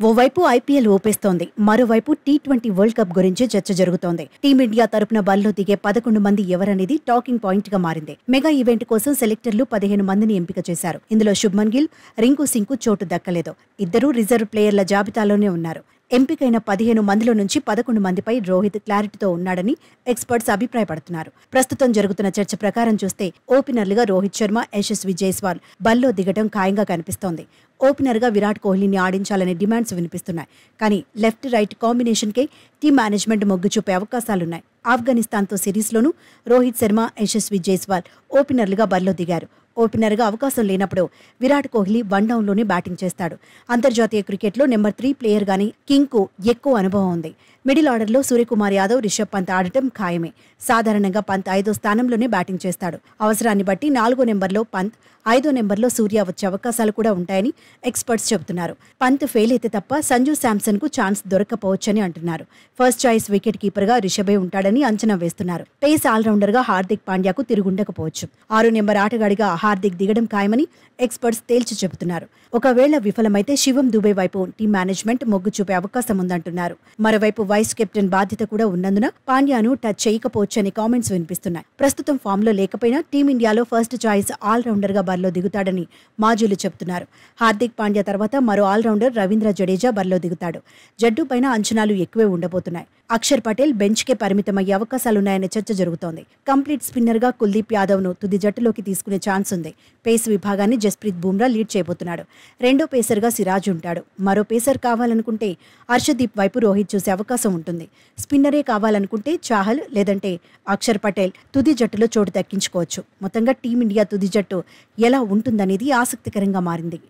ఓవైపు ఐపీఎల్ ఊపేస్తోంది. మరోవైపు T20 world cup గురించి చర్చ జరుగుతోంది. టీమిండియా తరపున బరిలో దిగే 11 మంది ఎవరనేది టాకింగ్ పాయింట్ గా మారింది. మెగా ఈవెంట్ కోసం సెలెక్టర్లు 15 మందిని ఎంపిక చేశారు. ఇందులో శుభ్మన్ గిల్, రింకు సింగ్ కు చోటు దక్కలేదు. ఇద్దరూ రిజర్వ్ ప్లేయర్ల జాబితాలోనే ఉన్నారు. ఎంపికైన 15 మందిలో నుంచి 11 మందిపై రోహిత్ క్లారిటీతో ఉన్నాడని ఎక్స్పర్ట్స్ అభిప్రాయపడుతున్నారు. ప్రస్తుతం జరుగుతున్న చర్చ ప్రకారం చూస్తే ఓపెనర్లుగా రోహిత్ శర్మ, యశస్వి జైస్వాల్ బరిలో దిగటం ఖాయంగా కనిపిస్తోంది. ఓపెనర్గా విరాట్ కోహ్లీని ఆడించాలనే డిమాండ్స్ వినిపిస్తున్నాయి. కానీ లెఫ్ట్ రైట్ కాంబినేషన్కే టీమ్ మేనేజ్మెంట్ మొగ్గు చూపే అవకాశాలున్నాయి. ఆఫ్ఘనిస్తాన్తో సిరీస్లోనూ రోహిత్ శర్మ, యశస్వి జైస్వాల్ ఓపెనర్లుగా బరిలో దిగారు. ఓపెనర్గా అవకాశం లేనప్పుడు విరాట్ కోహ్లీ వన్డౌన్లోనే బ్యాటింగ్ చేస్తాడు. అంతర్జాతీయ క్రికెట్లో నెంబర్ 3 ప్లేయర్గానే కింగ్కు ఎక్కువ అనుభవం ఉంది. మిడిల్ ఆర్డర్లో సూర్యకుమార్ యాదవ్, రిషబ్ పంత్ ఆడటం ఖాయమే. సాధారణంగా పంత్ 5వ స్థానంలోనే బ్యాటింగ్ చేస్తాడు. అవసరాన్ని బట్టి 4వ నెంబర్లో పంత్, 5వ నెంబర్లో సూర్య వచ్చే అవకాశాలు కూడా ఉంటాయని ఎక్స్పర్ట్స్ చెబుతున్నారు. పంత్ ఫెయిల్ అయితే తప్ప సంజు శాంసన్ కు ఛాన్స్ దొరక్కపోవచ్చని అంటున్నారు. ఫస్ట్ చాయిస్ వికెట్ కీపర్గా రిషభే ఉంటాడని అంచనా వేస్తున్నారు. పేస్ ఆల్రౌండర్గా హార్దిక్ పాండ్యాకు తిరుగుండకపోవచ్చు. 6వ నెంబర్ ఆటగాడిగా హార్దిక్ దిగడం ఖాయమని ఎక్స్పర్ట్స్ తేల్చి చెబుతున్నారు. ఒకవేళ విఫలమైతే శివం దుబే వైపు టీం మేనేజ్మెంట్ మొగ్గు చూపే అవకాశం ఉందంటున్నారు. మరోవైపు వైస్ కెప్టెన్ బాధ్యత కూడా ఉన్నందున పాండ్యాను టచ్ చేయకపోవచ్చని కామెంట్స్ వినిపిస్తున్నాయి. ప్రస్తుతం ఫామ్ లో లేకపోయినా టీమిండియాలో ఫస్ట్ చాయిస్ ఆల్రౌండర్ గా బరిలో దిగుతాడని మాజీలు చెబుతున్నారు. హార్దిక్ పాండ్యా తర్వాత మరో ఆల్రౌండర్ రవీంద్ర జడేజా బరిలో దిగుతాడు. జడ్డు పైన అంచనాలు ఎక్కువే ఉండబోతున్నాయి. అక్షర్ పటేల్ బెంచ్ కే పరిమితమయ్యే అవకాశాలున్నాయనే చర్చ జరుగుతోంది. కంప్లీట్ స్పిన్నర్ గా కుల్దీప్ యాదవ్ ను తుది జట్టులోకి తీసుకునే ఛాన్స్ ఉంది. పేస్ విభాగాన్ని జస్ప్రీత్ బుమ్రా లీడ్ చేయబోతున్నాడు. రెండో పేసర్గా సిరాజ్ ఉంటాడు. మరో పేసర్ కావాలనుకుంటే హర్షదీప్ వైపు రోహిత్ చూసే అవకాశం ఉంటుంది. స్పిన్నరే కావాలనుకుంటే చాహల్ లేదంటే అక్షర్ పటేల్ తుది జట్టులో చోటు దక్కించుకోవచ్చు. మొత్తంగా టీమిండియా తుది జట్టు ఎలా ఉంటుందనేది ఆసక్తికరంగా మారింది.